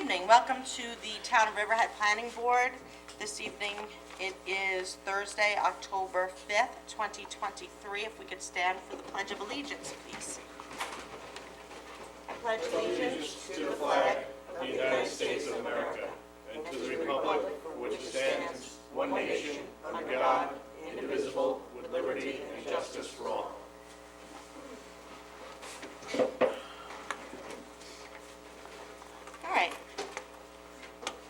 evening. Welcome to the Town of Riverhead Planning Board. This evening, it is Thursday, October 5th, 2023. If we could stand for the Pledge of Allegiance, please. I pledge allegiance to the flag of the United States of America and to the republic for which it stands, one nation, under God, indivisible, with liberty and justice for all. All right.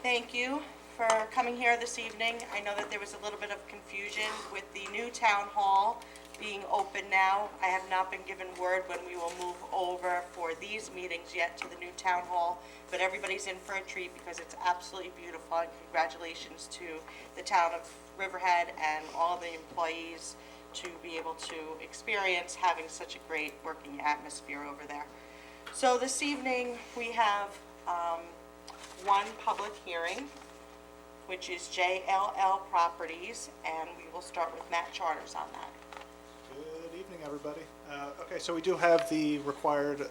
Thank you for coming here this evening. I know that there was a little bit of confusion with the new town hall being open now. I have not been given word when we will move over for these meetings yet to the new town hall, but everybody's in for a treat because it's absolutely beautiful, and congratulations to the town of Riverhead and all the employees to be able to experience having such a great working atmosphere over there. So this evening we have one public hearing, which is JLL Properties, and we will start with Matt Charters on that. Good evening, everybody. Okay, so we do have the required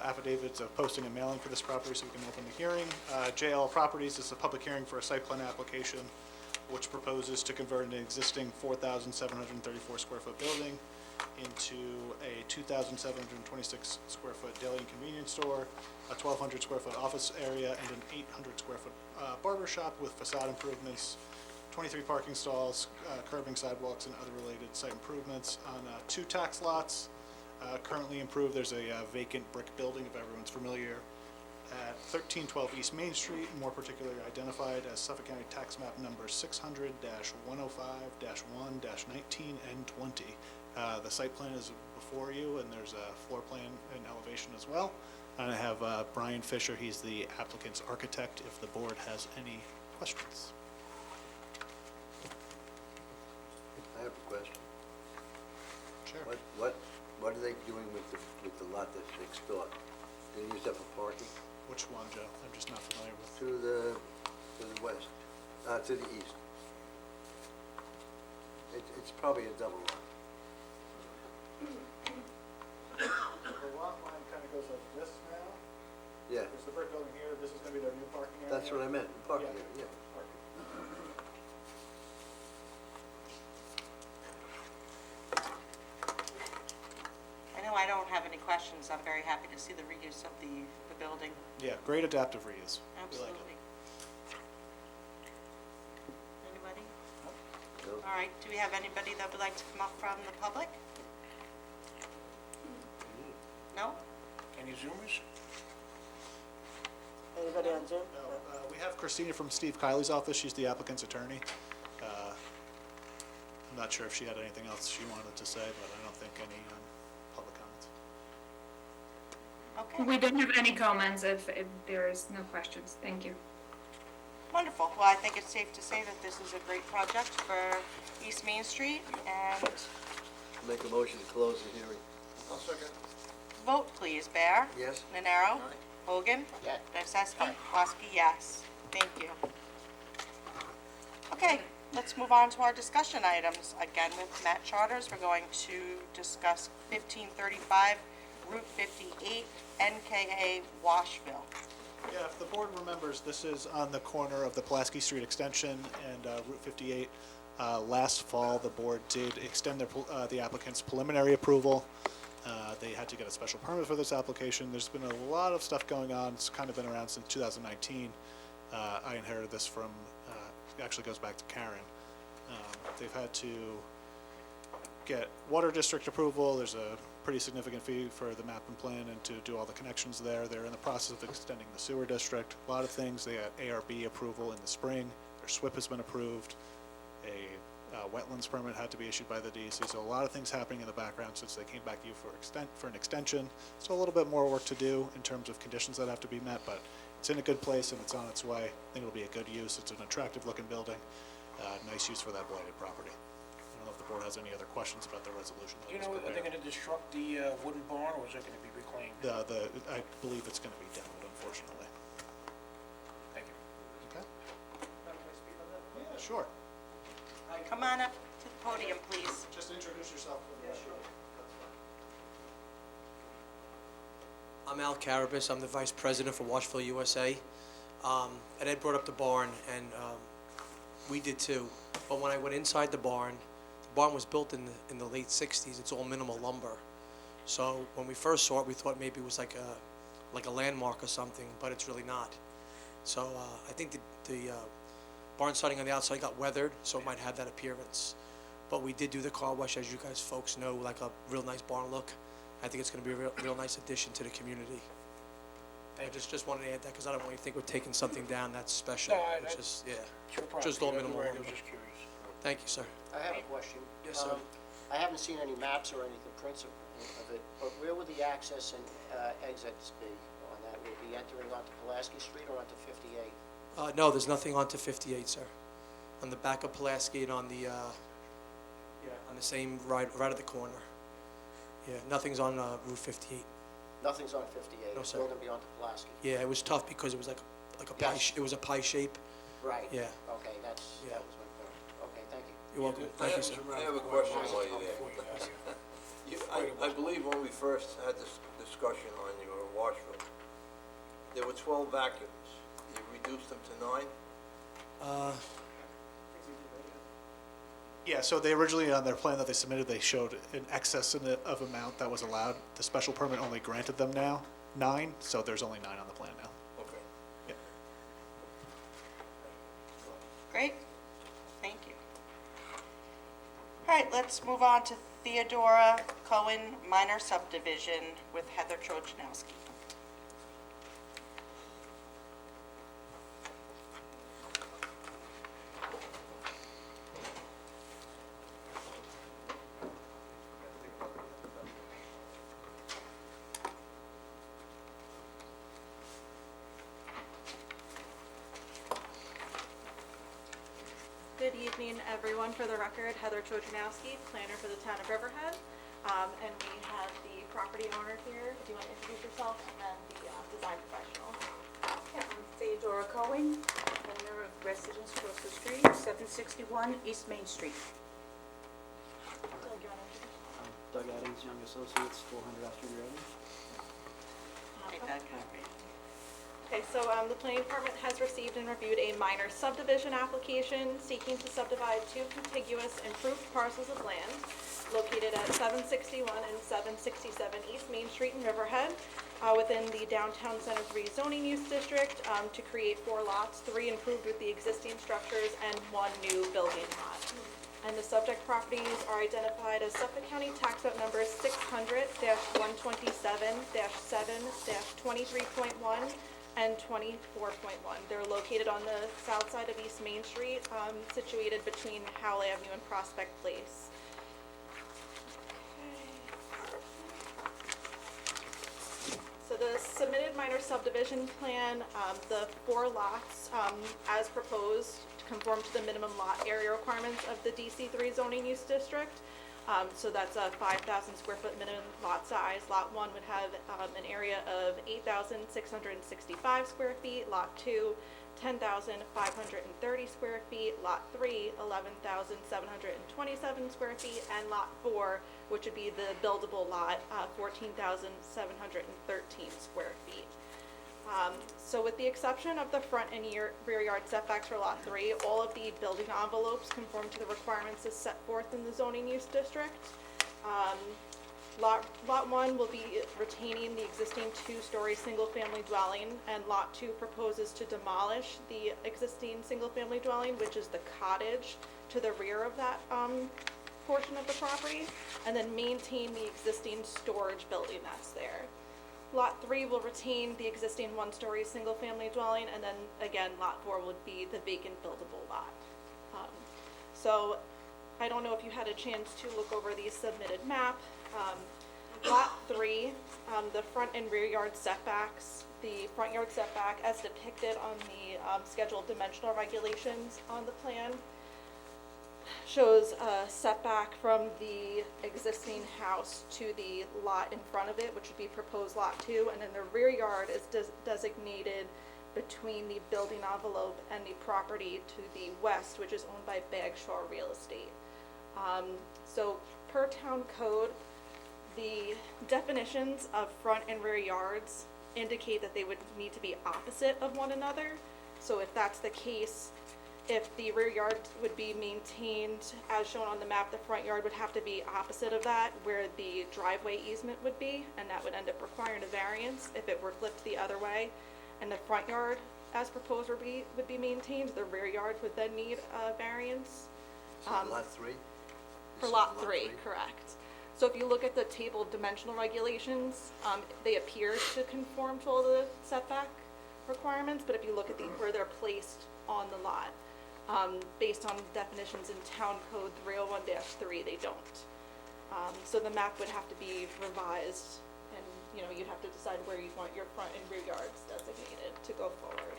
affidavits of posting and mailing for this property, so we can open the hearing. JLL Properties is a public hearing for a site plan application which proposes to convert an existing 4,734 square foot building into a 2,726 square foot deli and convenience store, a 1,200 square foot office area, and an 800 square foot barber shop with facade improvements, 23 parking stalls, curbing, sidewalks, and other related site improvements on 2 tax lots. Currently improved, there's a vacant brick building, if everyone's familiar, at 1312 East Main Street, more particularly identified as Suffolk County Tax Map number 600-105-1-19 and 20. The site plan is before you, and there's a floor plan and elevation as well. And I have Brian Fisher, he's the applicant's architect, if the board has any questions. I have a question. Sure. What are they doing with the lot that's next door? Do they use that for parking? Which one, Joe? I'm just not familiar with. To the west, to the east. It's probably a double lot. The lot line kind of goes like this now. Yeah, There's the brick building here. This is going to be their new parking area. that's what I meant, parking Yeah. area, yeah. Parking. I know I don't have any questions. I'm very happy to see the reuse of the building. Yeah, great adaptive reuse. We like Absolutely. it. Anybody? No? All right, do we have anybody that would like to come up from the public? No? Any Zoomers? Anybody on Zoom? No, we have Christina from Steve Kiley's office. She's the applicant's attorney. I'm not sure if she had anything else she wanted to say, but I don't think any public comments. Okay, We don't have any comments if there is no questions. Thank you. wonderful. Well, I think it's safe to say that this is a great project for East Main Street, and Make a motion to close the hearing. I'll second. vote please. Bear? Yes? Nenaro? Hogan? Yes. Nacesky? Woski, yes. Thank you. Okay, let's move on to our discussion items. Again, with Matt Charters, we're going to discuss 1535 Route 58, NKA Washville. Yeah, if the board remembers, this is on the corner of the Pulaski Street Extension and Route 58. Last fall, the board did extend the applicant's preliminary approval. They had to get a special permit for this application. There's been a lot of stuff going on. It's kind of been around since 2019. I inherited this from, it actually goes back to Karen. They've had to get water district approval. There's a pretty significant fee for the map and plan and to do all the connections there. They're in the process of extending the sewer district. A lot of things. They got ARB approval in the spring. Their SWIP has been approved. A wetlands permit had to be issued by the DEC. So a lot of things happening in the background since they came back to you for an extension. So a little bit more work to do in terms of conditions that have to be met, but it's in a good place and it's on its way. I think it'll be a good use. It's an attractive looking building. Nice use for that blighted property. I don't know if the board has any other questions about the resolution. Do you know, are they going to disrupt the wooden barn, or is it going to be reclaimed? I believe it's going to be demoed, unfortunately. Thank you. Okay. Yeah, sure. Come on up to the podium, please. Just introduce yourself. Yeah, sure. I'm Al Carabas. I'm the Vice President for Washville USA. And Ed brought up the barn, and we did too. But when I went inside the barn was built in the late 60s. It's all minimal lumber. So when we first saw it, we thought maybe it was like a landmark or something, but it's really not. So I think the barn siding on the outside got weathered, so it might have that appearance. But we did do the car wash, as you guys folks know, like a real nice barn look. I think it's going to be a real nice addition to the community. I just wanted to add that because I don't want you to think we're taking something down that's special. No, It's just, yeah. It's your property, Just all that's minimal right, I lumber. was just curious. Thank you, sir. I have a question. Yes, sir. I haven't seen any maps or anything, prints of it, but where would the access and exits be on that? Will it be entering onto Pulaski Street or onto 58? No, there's nothing onto 58, sir. On the back of Pulaski and on the same, right at the corner. Yeah, nothing's on Route 58. Nothing's on 58? No, It's sir. all going to be onto Pulaski? Yeah, it was tough because it was like a pie, Yes. it was a pie shape. Right. Yeah. Okay, Yeah. that was my point. Okay, thank you. You're welcome. Thank you, sir. I have a question while you're Before there. you I believe when we first had this discussion on your washroom, there were 12 vacuums. You reduced them to 9? Yeah, so they originally, on their plan that they submitted, they showed an excess of amount that was allowed. The special permit only granted them now 9, so there's only 9 on the plan now. Okay. Yeah. Great, thank you. All right, let's move on to Theodora Cohen minor subdivision with Heather Trojanowski. Good evening, everyone. For the record, Heather Trojanowski, planner for the town of Riverhead. And we have the property owner here. Do you want to introduce yourself? And then the design professional. Yeah, I'm Theodora Cohen, owner of Residence Across the Street, 761 East Main Street. Doug, you want to introduce? Doug Adams, Young Associates, 400 Oxford Road. Hey, Doug, how are you? Okay, so the planning department has received and reviewed a minor subdivision application seeking to subdivide 2 contiguous improved parcels of land located at 761 and 767 East Main Street in Riverhead within the Downtown Center 3 zoning use district to create 4 lots, 3 improved with the existing structures and 1 new building lot. And the subject properties are identified as Suffolk County Tax Map Number 600-127-7-23.1 and 24.1. They're located on the south side of East Main Street, situated between Howell Avenue and Prospect Place. So the submitted minor subdivision plan, the 4 lots, as proposed, conform to the minimum lot area requirements of the DC3 zoning use district. So that's a 5,000 square foot minimum lot size. Lot 1 would have an area of 8,665 square feet. Lot 2, 10,530 square feet. Lot 3, 11,727 square feet. And Lot 4, which would be the buildable lot, 14,713 square feet. So with the exception of the front and rear yard setbacks for Lot 3, all of the building envelopes conform to the requirements as set forth in the zoning use district. Lot 1 will be retaining the existing 2-story single-family dwelling, and Lot 2 proposes to demolish the existing single-family dwelling, which is the cottage to the rear of that portion of the property, and then maintain the existing storage building that's there. Lot 3 will retain the existing 1-story single-family dwelling, and then again, Lot 4 would be the vacant buildable lot. So I don't know if you had a chance to look over the submitted map. Lot 3, the front and rear yard setbacks, the front yard setback as depicted on the scheduled dimensional regulations on the plan shows a setback from the existing house to the lot in front of it, which would be proposed Lot 2, and then the rear yard is designated between the building envelope and the property to the west, which is owned by Bagshaw Real Estate. So per town code, the definitions of front and rear yards indicate that they would need to be opposite of one another. So if that's the case, if the rear yard would be maintained as shown on the map, the front yard would have to be opposite of that, where the driveway easement would be, and that would end up requiring a variance. If it were flipped the other way, and the front yard, as proposed, would be maintained, the rear yard would then need a variance. So lot 3? For lot 3, correct. So if you look at the table of dimensional regulations, they appear to conform to all the setback requirements, but if you look at where they're placed on the lot, based on definitions in Town Code 301-3, they don't. So the map would have to be revised, and, you know, you'd have to decide where you want your front and rear yards designated to go forward.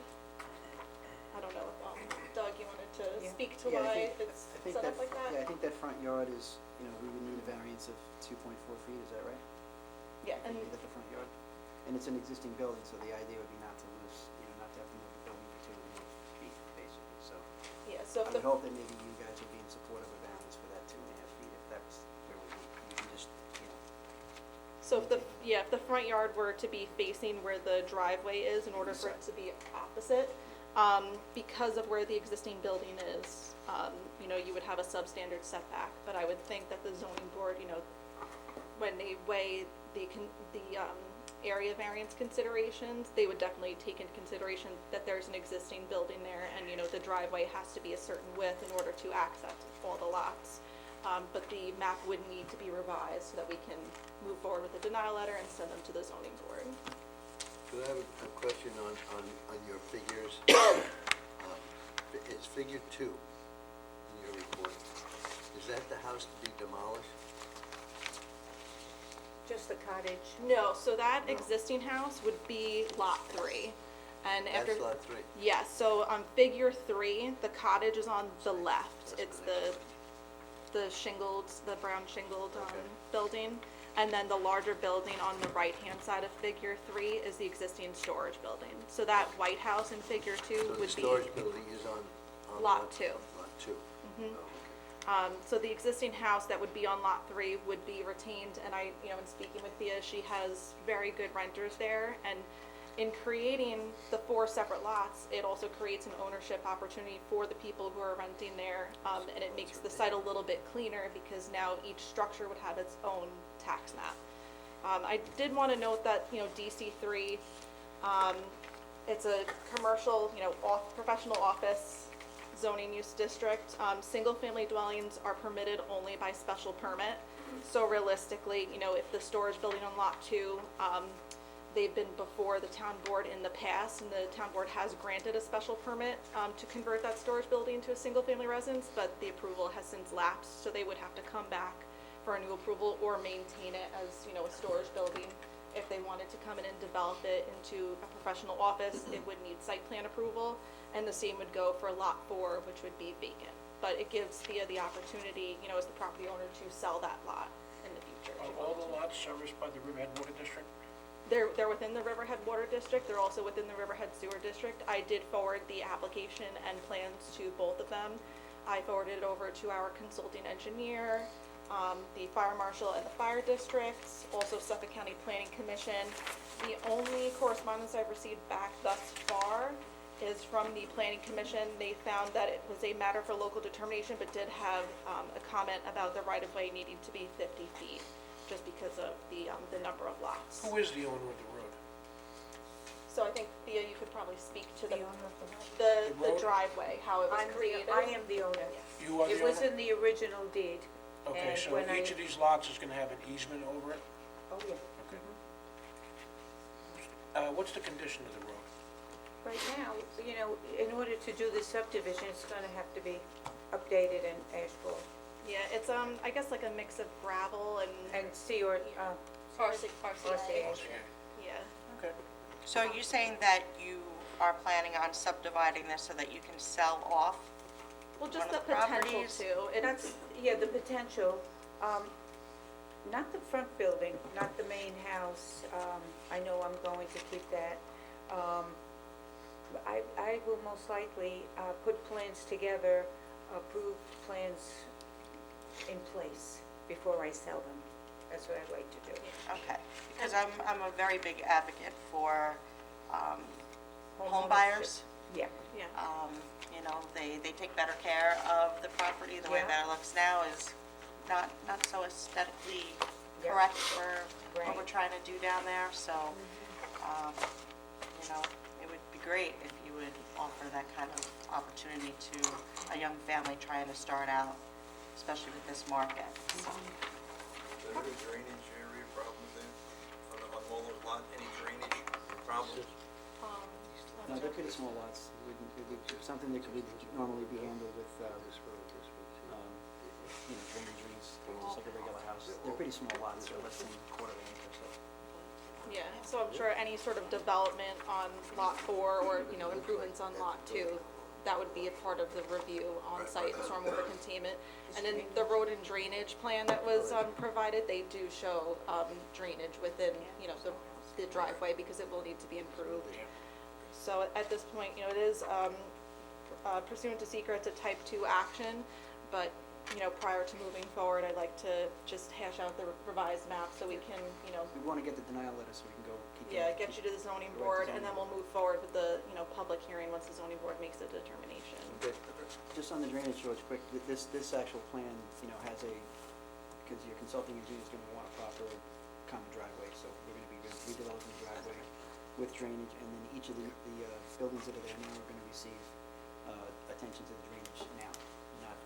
I don't know if, Doug, you wanted to speak to why it's set up like that? Yeah, I think that front yard is, you know, we would need a variance of 2.4 feet, is that right? Yeah, If and you look at the front yard. And it's an existing building, so the idea would be not to lose, you know, not to have to move the building for 2.5 feet, basically, so. yeah, so I if would hope that maybe you guys would be in support of a variance for that 2.5 feet, if that's where we can just, you know. So if if the front yard were to be facing where the driveway is, in order for it to be opposite, because of where the existing building is, you know, you would have a substandard setback. But I would think that the zoning board, you know, when they weigh the area variance considerations, they would definitely take into consideration that there's an existing building there, and, you know, the driveway has to be a certain width in order to access all the lots. But the map would need to be revised so that we can move forward with a denial letter and send them to the zoning board. Do I have a question on your figures? It's figure 2 in your report. Is that the house to be demolished? Just the cottage. No, so that existing house would be lot 3. And after. That's lot 3. Yeah, so on figure 3, the cottage is on the left. It's the shingled, the brown shingled building. And then the larger building on the right-hand side of figure 3 is the existing storage building. So that White House in figure 2 So the would be storage building is on lot 2. Lot 2. Mhm. Oh, So the existing house that would be on lot 3 would be retained, and I, you know, in speaking with Thea, she has very good renters there, and in creating the 4 separate lots, it also creates an ownership opportunity for the people who are renting there, and it makes the site a little bit cleaner because now each structure would have its own tax map. I did want to note that, you know, DC3, it's a commercial, you know, professional office zoning use district. Single-family dwellings are permitted only by special permit. So realistically, you know, if the storage building on lot 2, they've been before the town board in the past, and the town board has granted a special permit to convert that storage building to a single-family residence, but the approval has since lapsed, so they would have to come back for a new approval or maintain it as, you know, a storage building. If they wanted to come in and develop it into a professional office, it would need site plan approval, and the same would go for lot 4, which would be vacant. But it gives Thea the opportunity, you know, as the property owner, to sell that lot in the future. Are all the lots serviced by the Riverhead Water District? They're within the Riverhead Water District. They're also within the Riverhead Sewer District. I did forward the application and plans to both of them. I forwarded it over to our consulting engineer, the fire marshal and the fire districts, also Suffolk County Planning Commission. The only correspondence I've received back thus far is from the Planning Commission. They found that it was a matter for local determination, but did have a comment about the right-of-way needing to be 50 feet, just because of the number of lots. Who is the owner of the road? So I think, Thea, you could probably speak to The the owner of the lot? the road? driveway, how it was created. I am the owner. You are the It was owner? in the original deed. Okay, and so when I- each of these lots is gonna have an easement over it? Oh, yeah. Okay. What's the condition of the road? Right now, you know, in order to do the subdivision, it's gonna have to be updated and asphalt. Yeah, it's I guess like a mix of gravel and And see, or, RCA. Yeah. Okay. So are you saying that you are planning on subdividing this so that you can sell off? Well, just One the of the potential properties? to. that's, yeah, the potential, not the front building, not the main house, I know I'm going to keep that. I will most likely, put plans together, approve plans in place before I sell them. That's what I'd like to do. Okay, because I'm a very big advocate for home buyers. Yeah. You know, they take better care of the property. The way Yeah. that it looks now is not so aesthetically Yeah. correct for what Right. we're trying to do down there, so, you know, it would be great if you would offer that kind of opportunity to a young family trying to start out, especially with this market, so. Is there any drainage area problems there? On all those lots, any drainage problems? No, they're pretty small lots. It would be something that could normally be handled with, drainage rings, just like a regular house. They're pretty small lots, they're less than a quarter of an acre, so. Yeah, so I'm sure any sort of development on lot 4 or, you know, improvements on lot 2, that would be a part of the review on site stormwater containment. And in the road and drainage plan that was provided, they do show drainage within, you know, the driveway because it will need to be improved. So at this point, you know, it is pursuant to SECR, it's a type 2 action, but, you know, prior to moving forward, I'd like to just hash out the revised map so we can, you know, We want to get the denial letter so we can go keep. yeah, going. get you to the zoning Right, the board, zoning and then board. we'll move forward with the, you know, public hearing once the zoning board makes a determination. Just on the drainage, George, quick, this actual plan, you know, has a, because your consulting engineer is going to want a proper common driveway, so we're going to be redeveloping the driveway with drainage, and then each of the buildings that are there now are going to receive attention to the drainage now, not,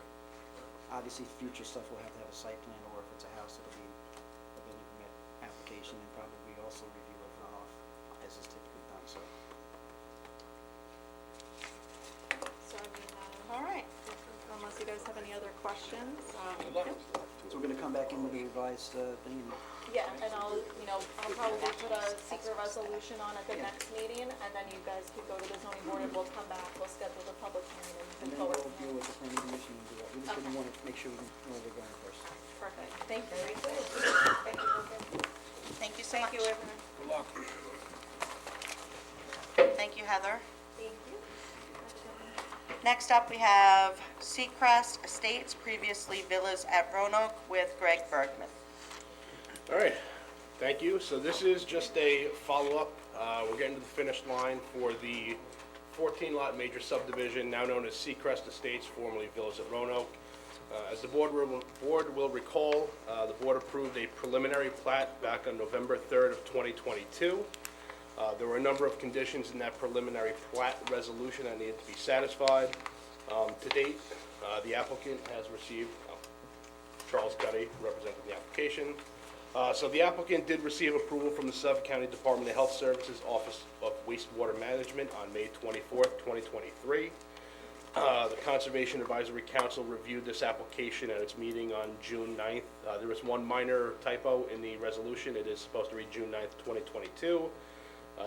obviously, future stuff will have to have a site plan, or if it's a house, it'll be a building permit application, and probably also review of runoff, as is typically done, so. So, I mean, All right. unless you guys have any other questions, So we're going to come back in with a revised thing, and yeah, and I'll, you know, I'll probably put a secret resolution on at the next meeting, and then you guys could go to the zoning board, and we'll come back, we'll schedule the public hearing and And move then forward. we'll deal with the planning commission and do that. We just didn't want to make sure we know where we're going first. Perfect, thank you. Very good. Thank you, Lincoln. Thank you so much. Thank you, everyone. Good luck. Thank you, Heather. Thank you. Next up, we have Seacrest Estates, previously Villas at Roanoke, with Greg Bergman. All right, thank you. So this is just a follow-up. We're getting to the finish line for the 14-lot major subdivision, now known as Seacrest Estates, formerly Villas at Roanoke. As the board will recall, the board approved a preliminary plat back on November 3rd of 2022. There were a number of conditions in that preliminary plat resolution that needed to be satisfied. To date, the applicant has received, Charles Cuddy representing the application. So the applicant did receive approval from the Suffolk County Department of Health Services Office of Wastewater Management on May 24th, 2023. The Conservation Advisory Council reviewed this application at its meeting on June 9th. There was one minor typo in the resolution. It is supposed to read June 9th, 2022.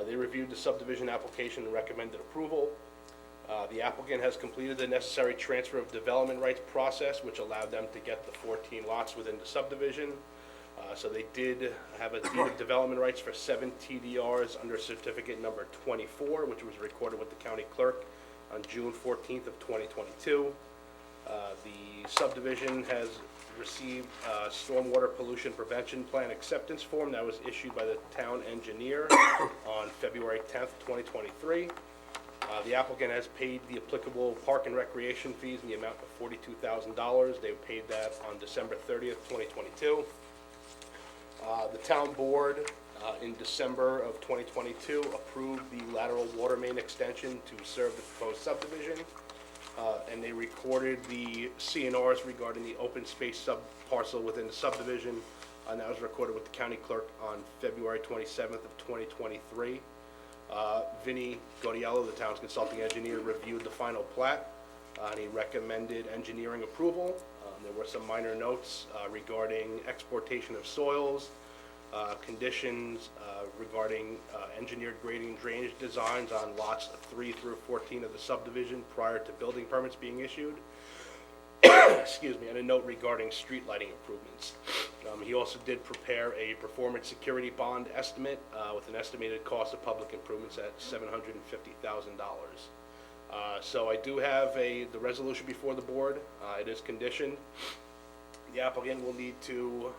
They reviewed the subdivision application and recommended approval. The applicant has completed the necessary transfer of development rights process, which allowed them to get the 14 lots within the subdivision. So they did have a deed of development rights for 7 TDRs under certificate number 24, which was recorded with the county clerk on June 14th of 2022. The subdivision has received a stormwater pollution prevention plan acceptance form that was issued by the town engineer on February 10th, 2023. The applicant has paid the applicable park and recreation fees in the amount of $42,000. They paid that on December 30th, 2022. The town board in December of 2022 approved the lateral water main extension to serve the proposed subdivision. And they recorded the CNRs regarding the open space sub-parcel within the subdivision, and that was recorded with the county clerk on February 27th of 2023. Vinnie Godiello, the town's consulting engineer, reviewed the final plat, and he recommended engineering approval. There were some minor notes regarding exportation of soils, conditions regarding engineered grading and drainage designs on lots 3 through 14 of the subdivision prior to building permits being issued. Excuse me, and a note regarding street lighting improvements. He also did prepare a performance security bond estimate with an estimated cost of public improvements at $750,000. So I do have the resolution before the board. It is conditioned. The applicant will need to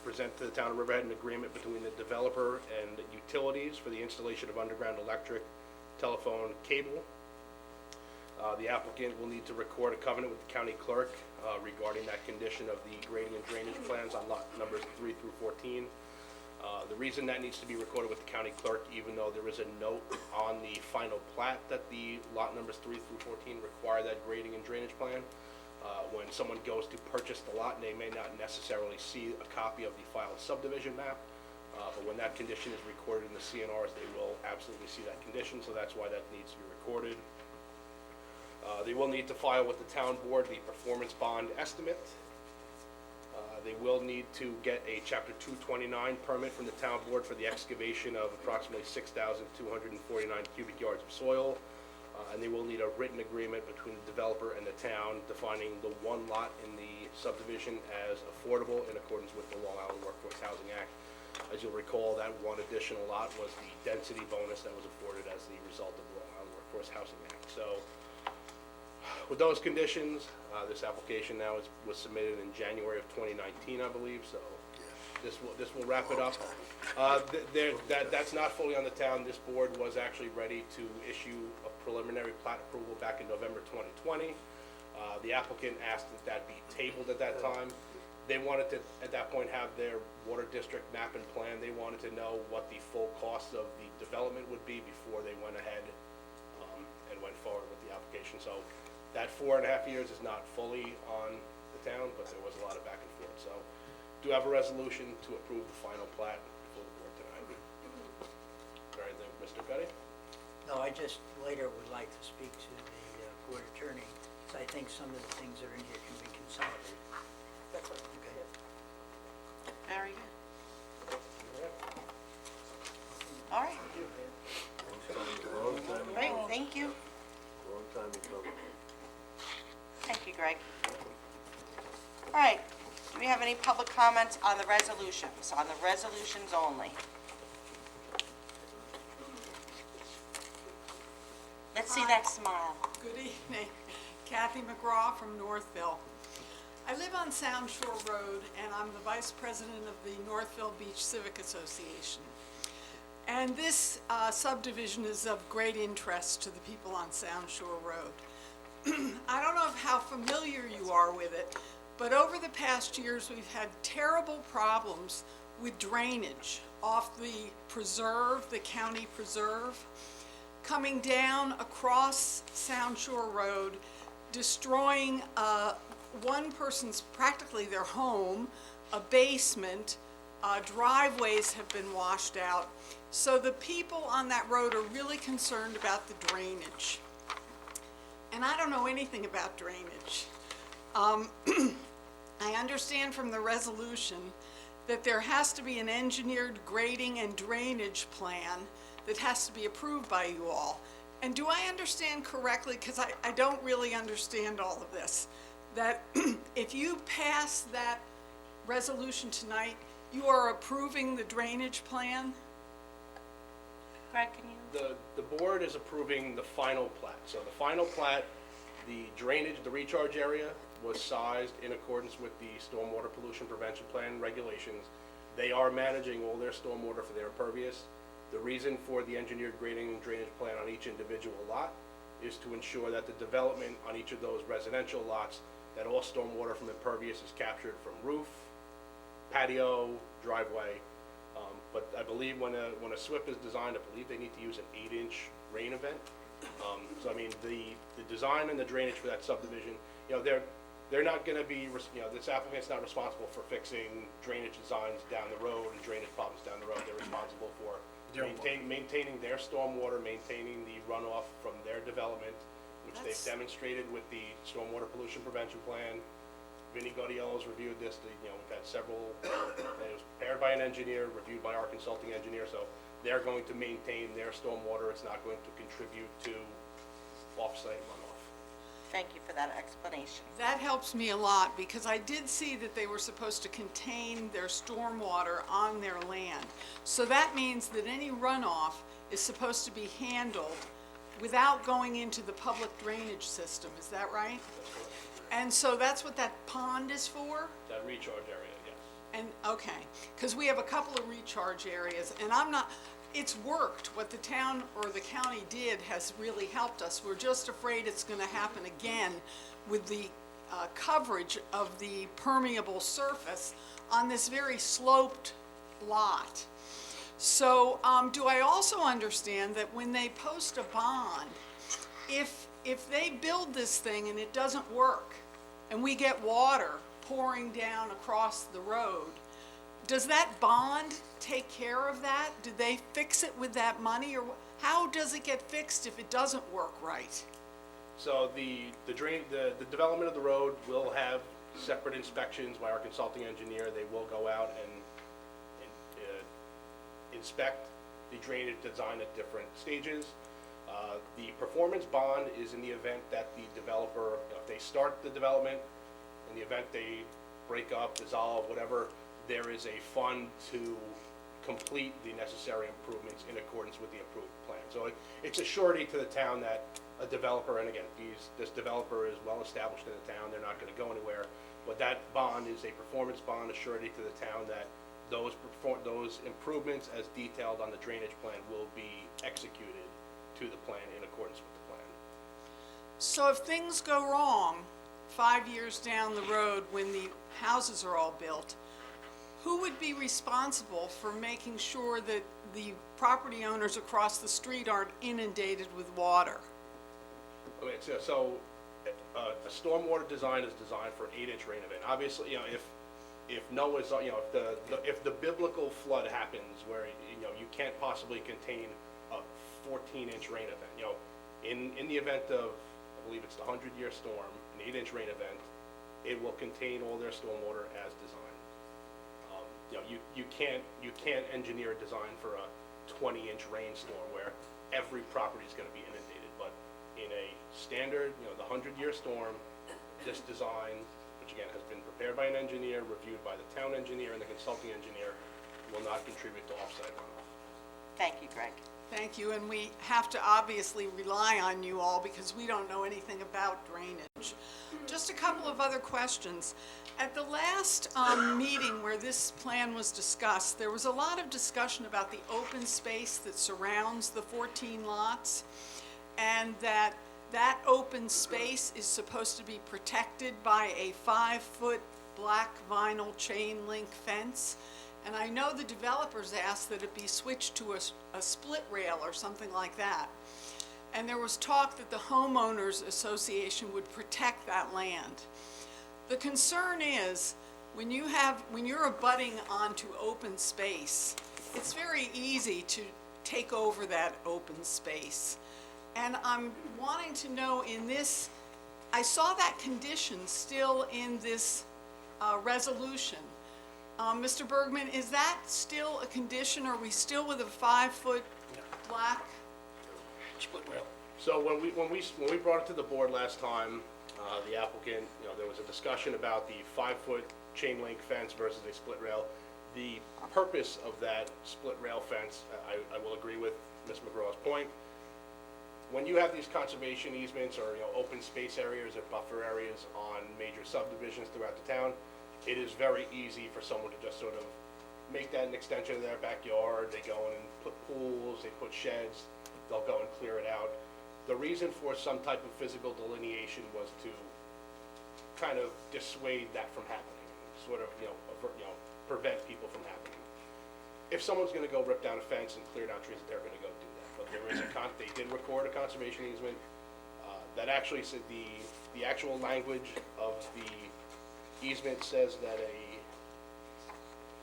present to the town of Riverhead an agreement between the developer and the utilities for the installation of underground electric, telephone, cable. The applicant will need to record a covenant with the county clerk regarding that condition of the grading and drainage plans on lot numbers 3 through 14. The reason that needs to be recorded with the county clerk, even though there is a note on the final plat that the lot numbers 3 through 14 require that grading and drainage plan, when someone goes to purchase the lot, they may not necessarily see a copy of the filed subdivision map, but when that condition is recorded in the CNRs, they will absolutely see that condition, so that's why that needs to be recorded. They will need to file with the town board the performance bond estimate. They will need to get a Chapter 229 permit from the town board for the excavation of approximately 6,249 cubic yards of soil. And they will need a written agreement between the developer and the town defining the one lot in the subdivision as affordable in accordance with the Long Island Workforce Housing Act. As you'll recall, that one additional lot was the density bonus that was afforded as the result of the Long Island Workforce Housing Act. So, with those conditions, this application now was submitted in January of 2019, I believe, so this will wrap it up. That's not fully on the town. This board was actually ready to issue a preliminary plat approval back in November 2020. The applicant asked that be tabled at that time. They wanted to, at that point, have their water district map and plan. They wanted to know what the full cost of the development would be before they went ahead and went forward with the application. So that 4.5 years is not fully on the town, but there was a lot of back and forth. So do have a resolution to approve the final plat before the board tonight. Is there anything, Mr. Petty? No, I just later would like to speak to the board attorney, because I think some of the things that are in here can be consolidated. That's what, Okay. very good. All right, Long time, great, thank you. long time ago. Thank you, Greg. All right, do we have any public comments on the resolutions, only? Let's see that smile. Good evening. Kathy McGraw from Northville. I live on Sound Shore Road, and I'm the vice president of the Northville Beach Civic Association. And this subdivision is of great interest to the people on Sound Shore Road. I don't know how familiar you are with it, but over the past years, we've had terrible problems with drainage off the preserve, the county preserve, coming down across Sound Shore Road, destroying one person's, practically their home, a basement, driveways have been washed out. So the people on that road are really concerned about the drainage. And I don't know anything about drainage. I understand from the resolution that there has to be an engineered grading and drainage plan that has to be approved by you all. And do I understand correctly, because I don't really understand all of this, that if you pass that resolution tonight, you are approving the drainage plan? Greg, can you? The board is approving the final plat. So the final plat, the drainage, the recharge area was sized in accordance with the stormwater pollution prevention plan regulations. They are managing all their stormwater for their impervious. The reason for the engineered grading and drainage plan on each individual lot is to ensure that the development on each of those residential lots, that all stormwater from impervious is captured from roof, patio, driveway. But I believe when a SWIP is designed, I believe they need to use an 8-inch rain event. So I mean, the design and the drainage for that subdivision, you know, they're not going to be, you know, this applicant's not responsible for fixing drainage designs down the road and drainage problems down the road. They're responsible for maintaining their stormwater, maintaining the runoff from their development, which they've demonstrated with the stormwater pollution prevention plan. Vinnie Gaudiello's reviewed this. You know, we've had several. It was prepared by an engineer, reviewed by our consulting engineer. So they're going to maintain their stormwater. It's not going to contribute to off-site runoff. Thank you for that explanation. That helps me a lot, because I did see that they were supposed to contain their stormwater on their land. So that means that any runoff is supposed to be handled without going into the public drainage system. Is that right? That's correct. And so that's what that pond is for? That recharge area, yes. And, okay, because we have a couple of recharge areas, and it's worked. What the town or the county did has really helped us. We're just afraid it's gonna happen again with the coverage of the permeable surface on this very sloped lot. So, do I also understand that when they post a bond, if they build this thing and it doesn't work, and we get water pouring down across the road, does that bond take care of that? Do they fix it with that money, or how does it get fixed if it doesn't work right? So the development of the road will have separate inspections by our consulting engineer. They will go out and inspect the drainage design at different stages. The performance bond is in the event that the developer, if they start the development, in the event they break up, dissolve, whatever, there is a fund to complete the necessary improvements in accordance with the approved plan. So it's a surety to the town that a developer, and again, this developer is well established in the town, they're not gonna go anywhere, but that bond is a performance bond, a surety to the town that those improvements as detailed on the drainage plan will be executed to the plan in accordance with the plan. So if things go wrong 5 years down the road when the houses are all built, who would be responsible for making sure that the property owners across the street aren't inundated with water? Okay, so a stormwater design is designed for an 8-inch rain event. Obviously, if Noah's, if the biblical flood happens where, you can't possibly contain a 14-inch rain event, in the event of, I believe it's the 100-year storm, an 8-inch rain event, it will contain all their stormwater as designed. You can't engineer a design for a 20-inch rainstorm where every property is going to be inundated. But in a standard, the 100-year storm, this design, which again has been prepared by an engineer, reviewed by the town engineer and the consulting engineer, will not contribute to offsite runoff. Thank you, Greg. Thank you, and we have to obviously rely on you all because we don't know anything about drainage. Just a couple of other questions. At the last meeting where this plan was discussed, there was a lot of discussion about the open space that surrounds the 14 lots, and that open space is supposed to be protected by a 5-foot black vinyl chain link fence. And I know the developers asked that it be switched to a split rail or something like that. And there was talk that the homeowners association would protect that land. The concern is, when you're abutting onto open space, it's very easy to take over that open space. And I'm wanting to know in this, I saw that condition still in this resolution. Mr. Bergman, is that still a condition? Are we still with a 5-foot black? Split rail. So when we brought it to the board last time, the applicant, there was a discussion about the 5-foot chain link fence versus a split rail. The purpose of that split rail fence, I will agree with Ms. McGraw's point. When you have these conservation easements or open space areas or buffer areas on major subdivisions throughout the town, it is very easy for someone to just sort of make that an extension of their backyard. They go in and put pools, they put sheds, they'll go and clear it out. The reason for some type of physical delineation was to kind of dissuade that from happening, sort of, prevent people from happening. If someone's gonna go rip down a fence and clear down trees, they're gonna go do that. But there is they did record a conservation easement, that actually said the actual language of the easement says that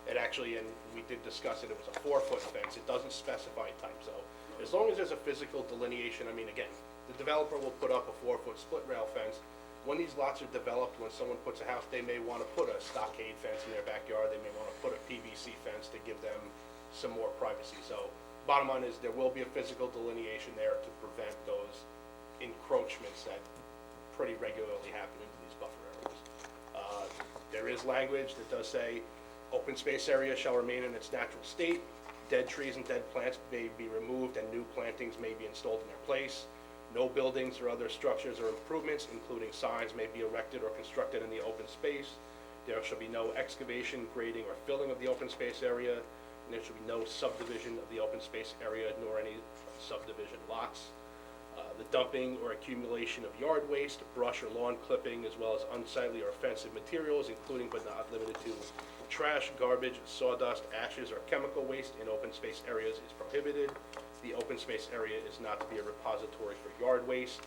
it actually, and we did discuss it, it was a 4-foot fence. It doesn't specify type, so as long as there's a physical delineation, again, the developer will put up a 4-foot split rail fence. When these lots are developed, when someone puts a house, they may want to put a stockade fence in their backyard. They may want to put a PVC fence to give them some more privacy. So bottom line is there will be a physical delineation there to prevent those encroachments that pretty regularly happen into these buffer areas. There is language that does say open space area shall remain in its natural state. Dead trees and dead plants may be removed and new plantings may be installed in their place. No buildings or other structures or improvements, including signs, may be erected or constructed in the open space. There shall be no excavation, grading, or filling of the open space area. and there should be no subdivision of the open space area nor any subdivision lots. The dumping or accumulation of yard waste, brush or lawn clipping, as well as unsightly or offensive materials, including but not limited to trash, garbage, sawdust, ashes, or chemical waste in open space areas is prohibited. The open space area is not to be a repository for yard waste.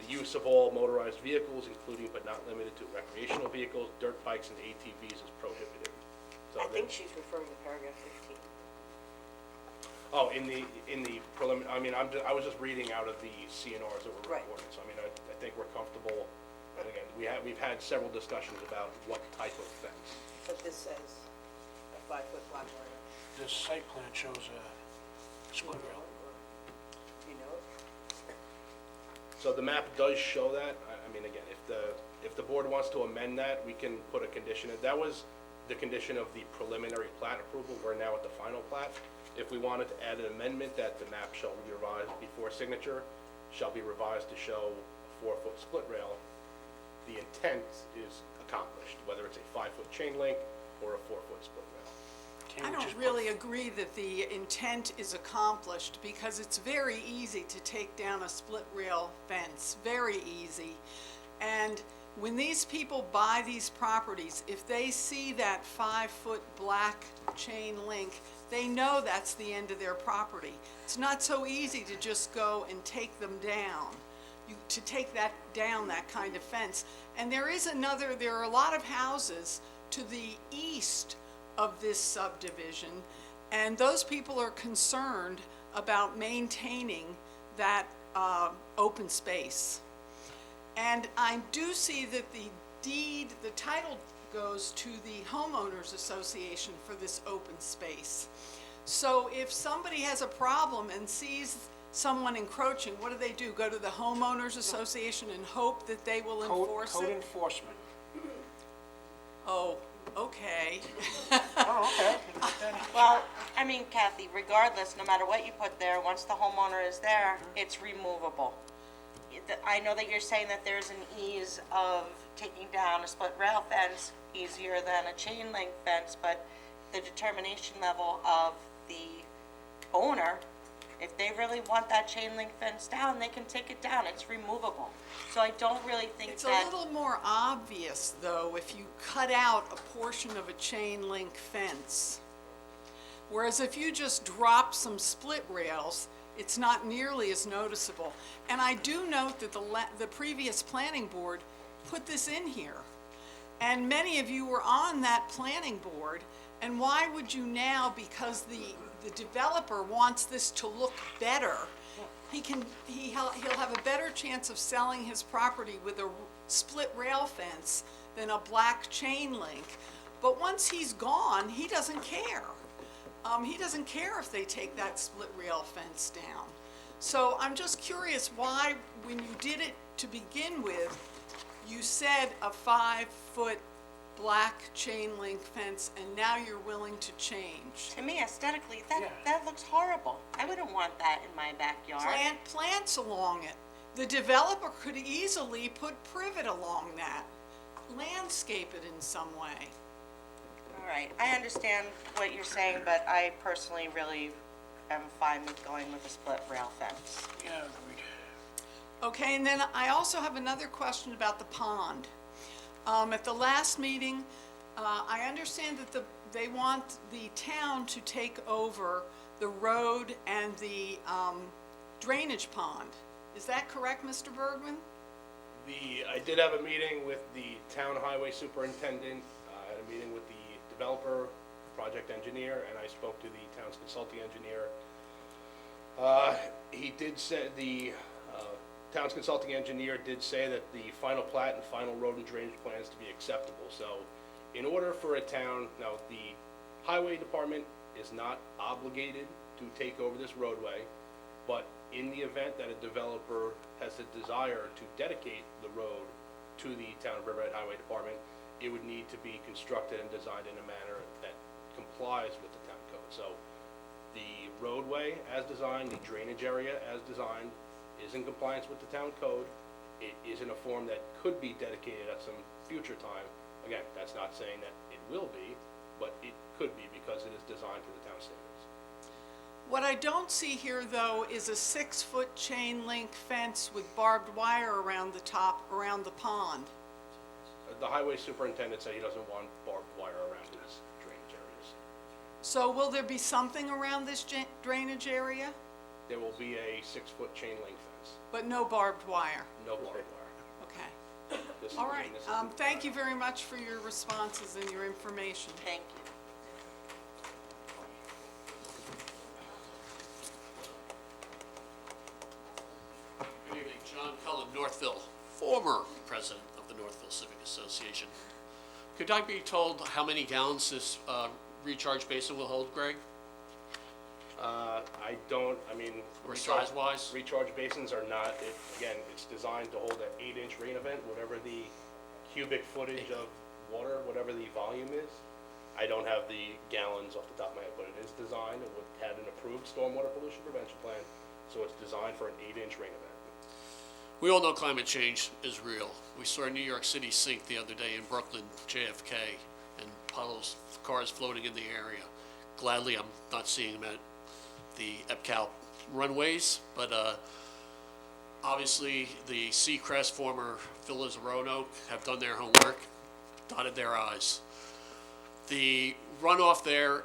The use of all motorized vehicles, including but not limited to recreational vehicles, dirt bikes, and ATVs is prohibited. So I think she's referring to paragraph 15. Oh, in the preliminary, I mean, I was just reading out of the CNRs that were Right. recorded, so I mean, I think we're comfortable. And again, we've had several discussions about what type of fence. But this says a 5-foot black line. This site plan shows a split rail. You know? So the map does show that. I mean, again, if the board wants to amend that, we can put a condition. That was the condition of the preliminary plat approval. We're now at the final plat. If we wanted to add an amendment that the map shall be revised before signature, shall be revised to show a 4-foot split rail, the intent is accomplished, whether it's a 5-foot chain link or a 4-foot split rail. I don't really agree that the intent is accomplished, because it's very easy to take down a split rail fence, very easy. And when these people buy these properties, if they see that 5-foot black chain link, they know that's the end of their property. It's not so easy to just go and take them down, to take that down, that kind of fence. And there are a lot of houses to the east of this subdivision, and those people are concerned about maintaining that open space. And I do see that the title goes to the homeowners association for this open space. So if somebody has a problem and sees someone encroaching, what do? Go to the homeowners association and hope that they will enforce Code it? enforcement. Oh, okay. Oh, okay. Well, I mean, Kathy, regardless, no matter what you put there, once the homeowner is there, it's removable. I know that you're saying that there's an ease of taking down a split rail fence easier than a chain link fence, but the determination level of the owner, if they really want that chain link fence down, they can take it down. It's removable. So I don't really think It's that. a little more obvious, though, if you cut out a portion of a chain link fence. Whereas if you just drop some split rails, it's not nearly as noticeable. And I do note that the previous planning board put this in here. And many of you were on that planning board, and why would you now, because the developer wants this to look better, he'll have a better chance of selling his property with a split rail fence than a black chain link. But once he's gone, he doesn't care. He doesn't care if they take that split rail fence down. So I'm just curious why, when you did it to begin with, you said a 5-foot black chain link fence, and now you're willing to change. To me, aesthetically, that looks horrible. I wouldn't want that in my backyard. Plant plants along it. The developer could easily put privet along that, landscape it in some way. All right, I understand what you're saying, but I personally really am fine with going with a split rail fence. Yeah, agreed. Okay, and then I also have another question about the pond. At the last meeting, I understand that they want the town to take over the road and the drainage pond. Is that correct, Mr. Bergman? I did have a meeting with the town highway superintendent, I had a meeting with the developer, project engineer, and I spoke to the town's consulting engineer. He did say, the town's consulting engineer did say that the final plat and final road and drainage plans to be acceptable. So in order for a town, now the highway department is not obligated to take over this roadway, but in the event that a developer has a desire to dedicate the road to the town of Riverhead Highway Department, it would need to be constructed and designed in a manner that complies with the town code. So the roadway as designed, the drainage area as designed is in compliance with the town code. It is in a form that could be dedicated at some future time. Again, that's not saying that it will be, but it could be because it is designed to the town standards. What I don't see here, though, is a 6-foot chain link fence with barbed wire around the top, around the pond. The highway superintendent said he doesn't want barbed wire around his drainage areas. So will there be something around this drainage area, There will be a 6-foot chain link fence, but no barbed wire? no barbed wire. Okay. This is- All right. this is- Thank you very much for your responses and your information. Thank you. Good evening, John Cullen, Northville, former president of the Northville Civic Association. Could I be told how many gallons this recharge basin will hold, Greg? I don't, I mean. Or size-wise? Recharge basins are not, again, it's designed to hold an 8-inch rain event, whatever the cubic footage of water, whatever the volume is. I don't have the gallons off the top of my head, but it is designed, it had an approved stormwater pollution prevention plan, so it's designed for an 8-inch rain event. We all know climate change is real. We saw New York City sink the other day in Brooklyn, JFK, and puddles, cars floating in the area. Gladly, I'm not seeing them at the EPCAL runways, but obviously the Seacrest, former Villas of Roanoke, have done their homework, dotted their I's. The runoff there,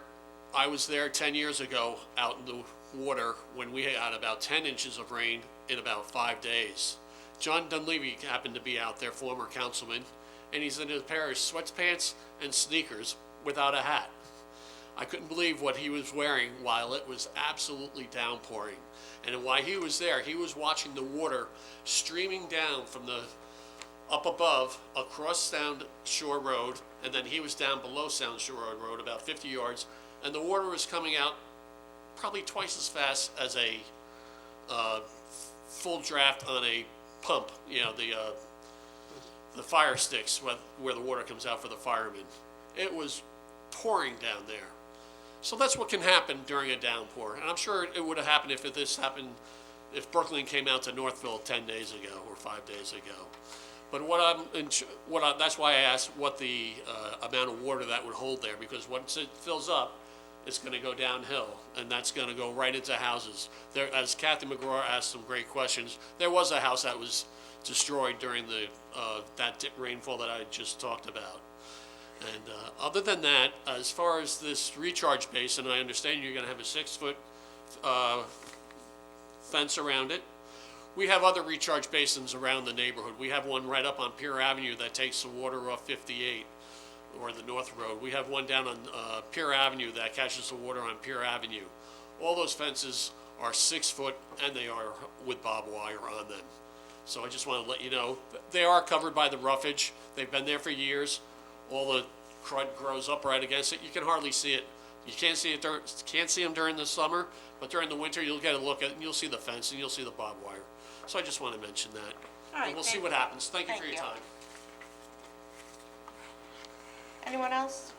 I was there 10 years ago out in the water when we had about 10 inches of rain in about 5 days. John Dunleavy happened to be out there, former councilman, and he's in a pair of sweatpants and sneakers without a hat. I couldn't believe what he was wearing while it was absolutely downpouring. And while he was there, he was watching the water streaming down from the up above across Sound Shore Road, and then he was down below Sound Shore Road about 50 yards, and the water was coming out probably twice as fast as a full draft on a pump, you know, the fire sticks where the water comes out for the firemen. It was pouring down there. So that's what can happen during a downpour. And I'm sure it would have happened if this happened, if Brooklyn came out to Northville 10 days ago or 5 days ago. But that's why I asked what the amount of water that would hold there, because once it fills up, it's going to go downhill, and that's going to go right into houses. There, as Kathy McGraw asked some great questions, there was a house that was destroyed during that rainfall that I just talked about. And other than that, as far as this recharge basin, I understand you're going to have a 6-foot fence around it. We have other recharge basins around the neighborhood. We have one right up on Pier Avenue that takes the water off 58 or the North Road. We have one down on Pier Avenue that catches the water on Pier Avenue. All those fences are 6 foot and they are with barbed wire on them. So I just want to let you know, they are covered by the roughage. They've been there for years. All the crud grows up right against it. You can hardly see it. You can't see them during the summer, but during the winter you'll get a look at it and you'll see the fence and you'll see the barbed wire. So I just want to mention that. All right, And we'll see thank what you. happens. Thank you for Thank your you. time. Anyone else?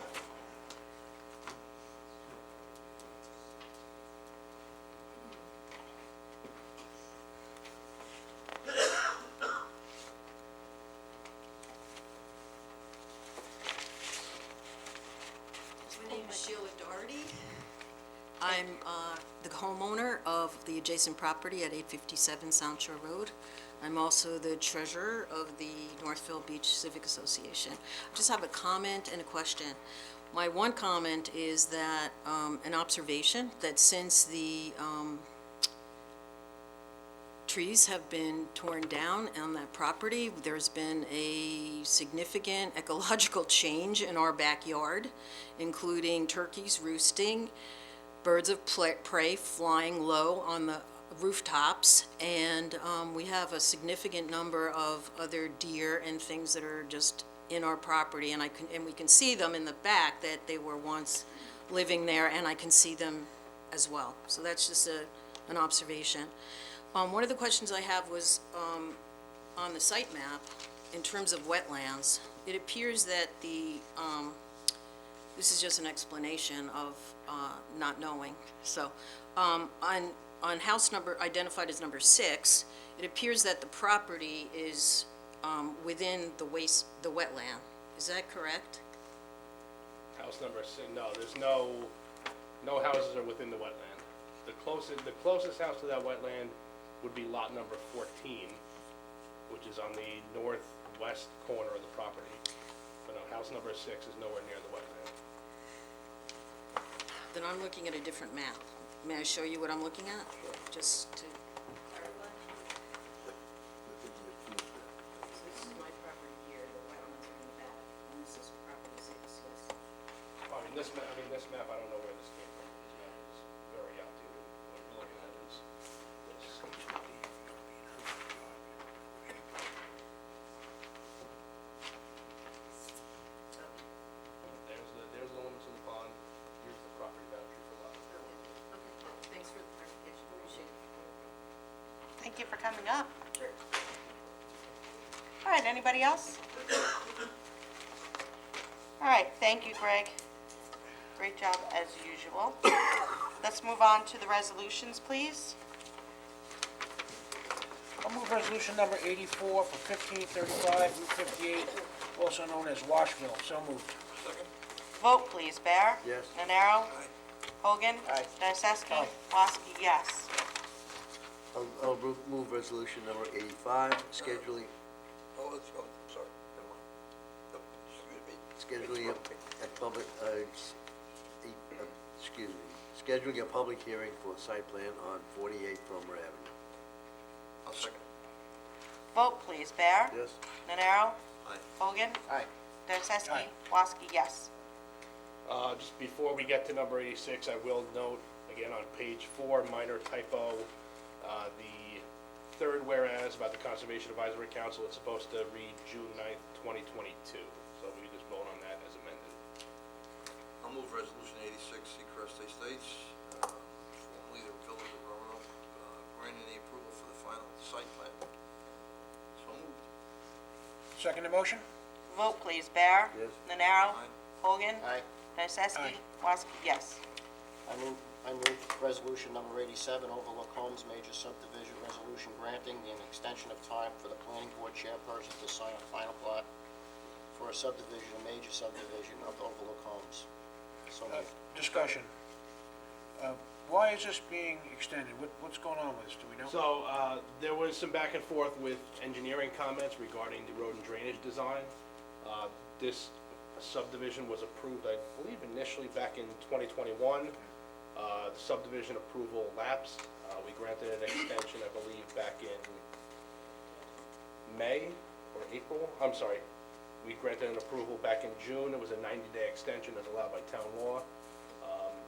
My name is Sheila Doherty. I'm the homeowner of the adjacent property at 857 Sound Shore Road. I'm also the treasurer of the Northville Beach Civic Association. I just have a comment and a question. My one comment is that, an observation, that since the trees have been torn down on that property, there's been a significant ecological change in our backyard, including turkeys roosting, birds of prey flying low on the rooftops, and we have a significant number of other deer and things that are just in our property, and we can see them in the back that they were once living there, and I can see them as well. So that's just an observation. One of the questions I have was on the site map, in terms of wetlands, it appears that this is just an explanation of not knowing. So on house number, identified as number 6, it appears that the property is within the wetland. Is that correct? House number six, no, there's no houses are within the wetland. The closest house to that wetland would be lot number 14, which is on the northwest corner of the property. But no, house number 6 is nowhere near the wetland. Then I'm looking at a different map. May I show you what I'm looking at? Just to clarify. So this is my property here, the wetlands are in the back, and this is property 6, yes. This map, I don't know where this came from. This map is very outdated. What you're looking at is this. There's the limits of the pond. Here's the property boundary for lot. Okay, thanks for the clarification, appreciate it. Thank you for coming up. All right, anybody else? All right, thank you, Greg. Great job as usual. Let's move on to the resolutions, please. I'll move resolution number 84 for 1535 Route 58, also known as Washville. So moved. Vote, please. Bear? Yes. Nenaro? Hogan? Aye. Dennisesky? Aye. Woski, yes. I'll move resolution number 85, scheduling, Sorry, never mind. Excuse me. scheduling a public, excuse me, scheduling a public hearing for a site plan on 48 Cromer Avenue. I'll second. Vote, please. Bear? Yes. Nenaro? Aye. Hogan? Aye. Dennisesky? Aye. Woski, yes. Just before we get to number 86, I will note, again, on page 4, minor typo, the third whereas about the Conservation Advisory Council, it's supposed to read June 9th, 2022. So we just vote on that as amended. I'll move resolution 86, Seacrest Estates, formerly the Village of Roanoke, granting the approval for the final site plan. So moved. Second the motion? Vote, please. Bear? Yes. Nenaro? Aye. Hogan? Aye. Dennisesky? Aye. Woski, yes. I move resolution number 87, Overlook Homes Major Subdivision Resolution granting an extension of time for the planning board chairperson to sign a final plat for a subdivision, a major subdivision of Overlook Homes. So moved. Discussion. Why is this being extended? What's going on with this? Do we know? So, there was some back and forth with engineering comments regarding the road and drainage design. This subdivision was approved, I believe, initially back in 2021. The subdivision approval lapsed. We granted an extension, I believe, back in May or April. I'm sorry. We granted an approval back in June. It was a 90-day extension as allowed by town law.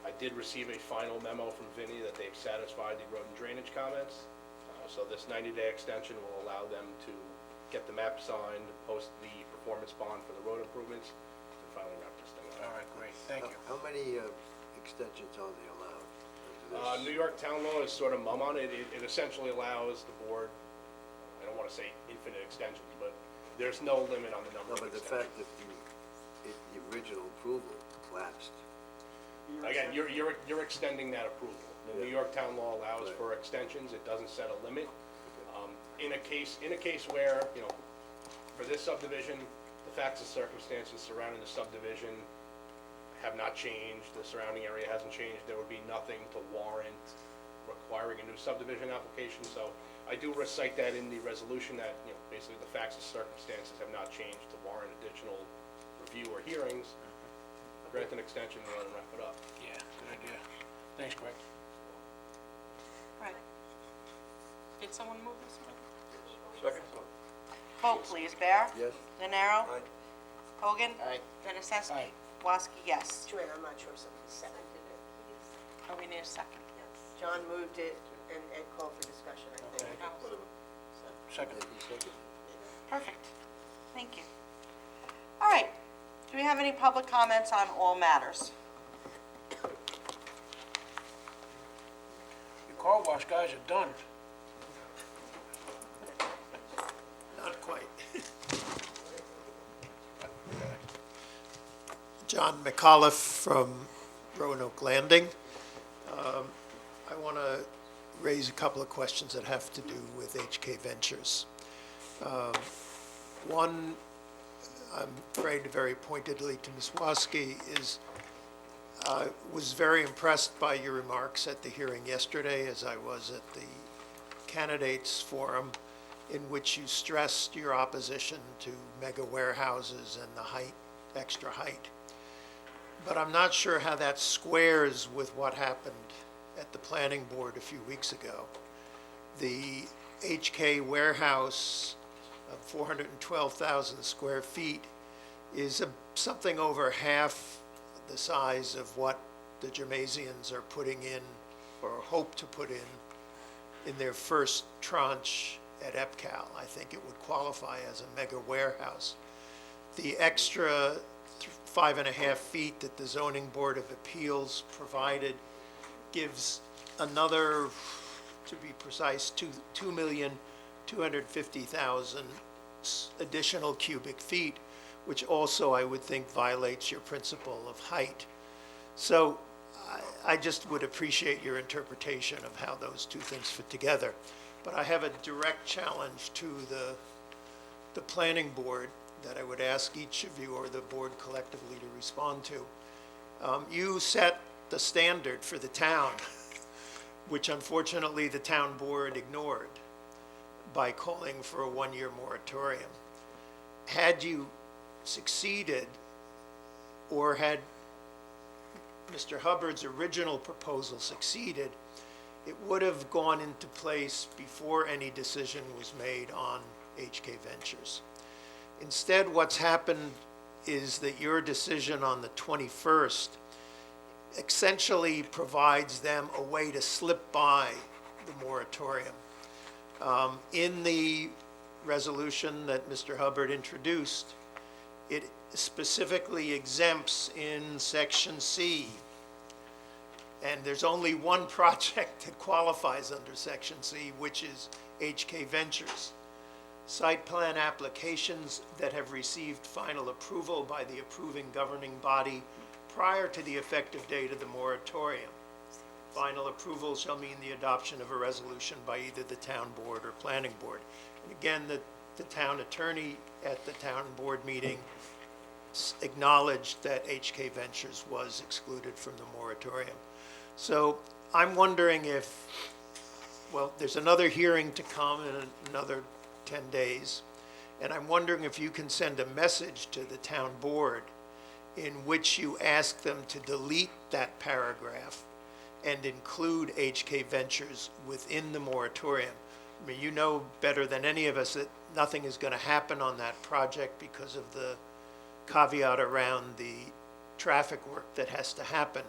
I did receive a final memo from Vinnie that they've satisfied the road and drainage comments. So this 90-day extension will allow them to get the map signed, post the performance bond for the road improvements, and finally wrap this thing up. All right, great, thank you. How many extensions are they allowed? New York town law is sort of mum on it. It essentially allows the board, I don't want to say infinite extensions, but there's no limit on the number No, of but the extensions. fact that the original approval lapsed. Again, you're extending that approval. The New York town law allows Right. for extensions. It doesn't set a limit. In a case where, for this subdivision, the facts and circumstances surrounding the subdivision have not changed, the surrounding area hasn't changed, there would be nothing to warrant requiring a new subdivision application. So I do recite that in the resolution that, basically the facts and circumstances have not changed to warrant additional review or hearings. Grant an extension and let them wrap it up. Yeah, good idea. Thanks, Greg. Right. Did someone move this one? Second. Vote, please. Bear? Yes. Nenaro? Aye. Hogan? Aye. Dennisesky? Aye. Woski, yes. Joanne, I'm not sure if somebody seconded it. Oh, we need a second. John moved it and Ed called for discussion, I think. Okay. Second. Perfect. Thank you. All right. Do we have any public comments on all matters? Your car wash guys are done. Not quite. John McAuliffe from Roanoke Landing. I want to raise a couple of questions that have to do with HK Ventures. One, I'm afraid very pointedly to Ms. Waske, is was very impressed by your remarks at the hearing yesterday, as I was at the candidates forum, in which you stressed your opposition to mega warehouses and the height, extra height. But I'm not sure how that squares with what happened at the planning board a few weeks ago. The HK warehouse of 412,000 square feet is something over half the size of what the Germaisians are putting in, or hope to put in their first tranche at EPCAL. I think it would qualify as a mega warehouse. The extra 5.5 feet that the Zoning Board of Appeals provided gives another, to be precise, 2,250,000 additional cubic feet, which also I would think violates your principle of height. So I just would appreciate your interpretation of how those two things fit together. But I have a direct challenge to the planning board that I would ask each of you or the board collectively to respond to. You set the standard for the town, which unfortunately the town board ignored by calling for a one-year moratorium. Had you succeeded, or had Mr. Hubbard's original proposal succeeded, it would have gone into place before any decision was made on HK Ventures. Instead, what's happened is that your decision on the 21st essentially provides them a way to slip by the moratorium. In the resolution that Mr. Hubbard introduced, it specifically exempts in Section C, and there's only one project that qualifies under Section C, which is HK Ventures. Site plan applications that have received final approval by the approving governing body prior to the effective date of the moratorium. Final approval shall mean the adoption of a resolution by either the town board or planning board. And again, the town attorney at the town board meeting acknowledged that HK Ventures was excluded from the moratorium. So I'm wondering if, well, there's another hearing to come in another 10 days, and I'm wondering if you can send a message to the town board in which you ask them to delete that paragraph and include HK Ventures within the moratorium. I mean, you know better than any of us that nothing is going to happen on that project because of the caveat around the traffic work that has to happen.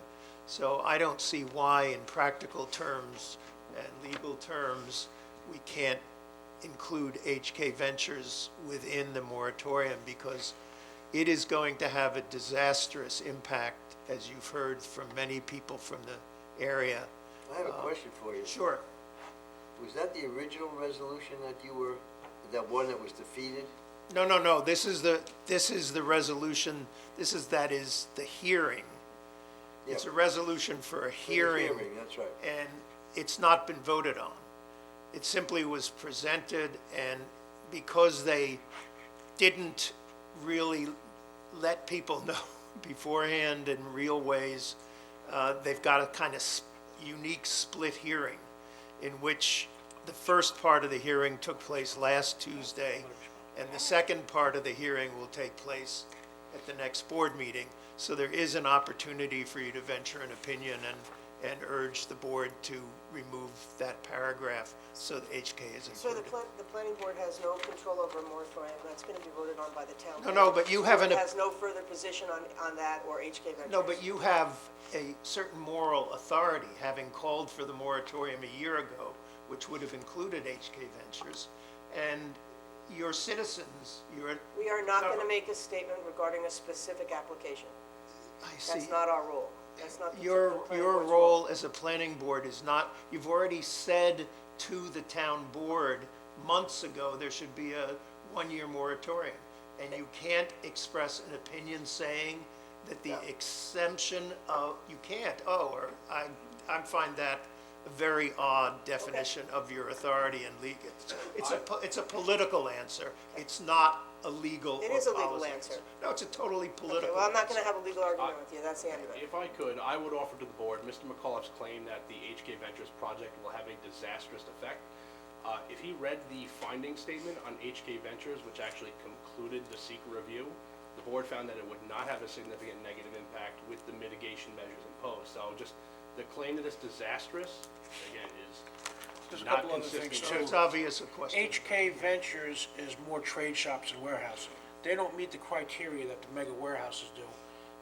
So I don't see why in practical terms and legal terms we can't include HK Ventures within the moratorium, because it is going to have a disastrous impact, as you've heard from many people from the area. I have a question for you. Sure. Was that the original resolution that that one that was defeated? No. This is the resolution. That is the hearing. Yeah. It's a resolution for a hearing. That's right. And it's not been voted on. It simply was presented, and because they didn't really let people know beforehand in real ways, they've got a kind of unique split hearing in which the first part of the hearing took place last Tuesday, and the second part of the hearing will take place at the next board meeting. So there is an opportunity for you to venture an opinion and urge the board to remove that paragraph so that HK is So included. the planning board has no control over a moratorium, that's going to be voted on by the town. No, but you have It has no further position on that or HK Ventures. No, but you have a certain moral authority, having called for the moratorium a year ago, which would have included HK Ventures, and your citizens, We are not going to make a statement regarding a specific application. I see. That's not our role. That's not the Your planning board's role as a planning board is not, you've already said to the town board months ago there should be a one-year moratorium, and you can't express an opinion saying that the exemption of, you can't, or I find that a very odd definition of your authority and legal. It's a political answer. It's not a legal or It is a legal policy answer. No, it's a totally Okay, political well, I'm not answer. gonna have a legal argument with you, that's the end of it. If I could, I would offer to the board, Mr. McAuliffe's claim that the HK Ventures project will have a disastrous effect. If he read the finding statement on HK Ventures, which actually concluded the secret review, the board found that it would not have a significant negative impact with the mitigation measures imposed. So just the claim that it's disastrous, again, There's is a not couple other consistent. things, So too. it's obvious a question. HK Ventures is more trade shops and warehouses. They don't meet the criteria that the mega warehouses do.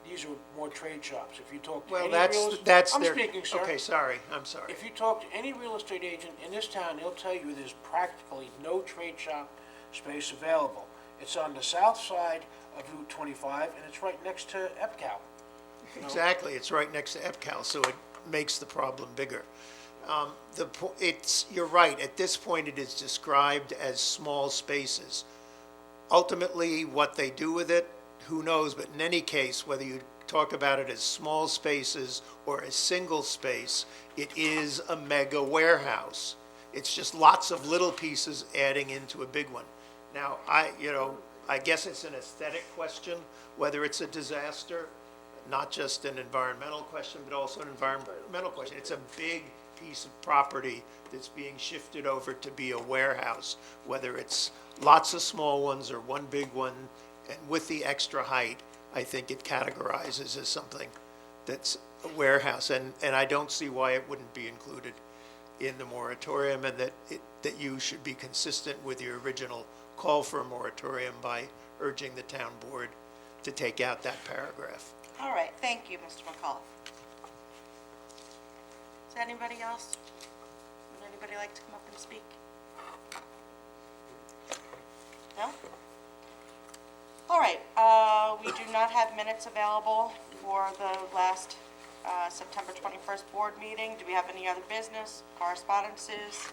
These are more trade shops. If you talk to Well, any that's I'm their. speaking, sir. Okay, sorry, I'm sorry. If you talk to any real estate agent in this town, they'll tell you there's practically no trade shop space available. It's on the south side of Route 25, and it's right next to EPCAL. Exactly, it's right next to EPCAL, so it makes the problem bigger. You're right, at this point, it is described as small spaces. Ultimately, what they do with it, who knows, but in any case, whether you talk about it as small spaces or a single space, it is a mega warehouse. It's just lots of little pieces adding into a big one. Now, I guess it's an aesthetic question, whether it's a disaster, not just an environmental question, but also an environmental question. It's a big piece of property that's being shifted over to be a warehouse, whether it's lots of small ones or one big one, and with the extra height, I think it categorizes as something that's a warehouse, and I don't see why it wouldn't be included in the moratorium, and that you should be consistent with your original call for a moratorium by urging the town board to take out that paragraph. All right, thank you, Mr. McAuliffe. Is anybody else? Would anybody like to come up and speak? No? All right, we do not have minutes available for the last September 21st board meeting. Do we have any other business, correspondences?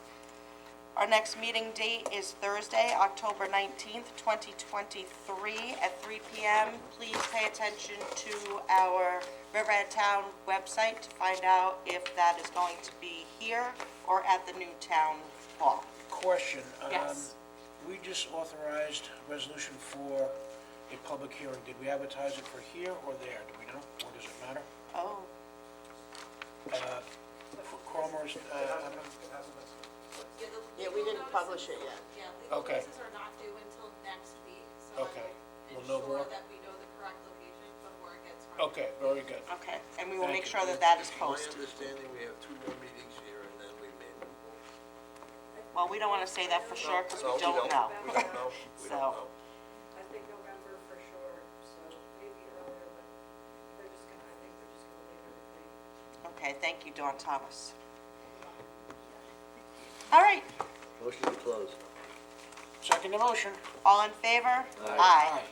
Our next meeting date is Thursday, October 19th, 2023 at 3 p.m. Please pay attention to our Riverhead Town website to find out if that is going to be here or at the new town hall. Question. Yes. We just authorized a resolution for a public hearing. Did we advertise it for here or there? Do we know? Or does it matter? Oh, Cromer's, Yeah, we didn't publish it yet. Yeah, legal Okay. notices are not due until next week, so Okay. I We'll will know more. ensure that we know the correct location before it gets running. okay, very good. okay, and we will Thank make you. sure that that is My posted. understanding, we have 2 more meetings here, and then we may move on. Well, we don't want to say that for sure because No, we don't know. We don't know. We So- don't know. I think November for sure, so maybe earlier, but I think they're just gonna leave everything. Okay, thank you, Dawn Thomas. All right, Motion to close. Second the motion. all in favor? Aye. Aye. Aye.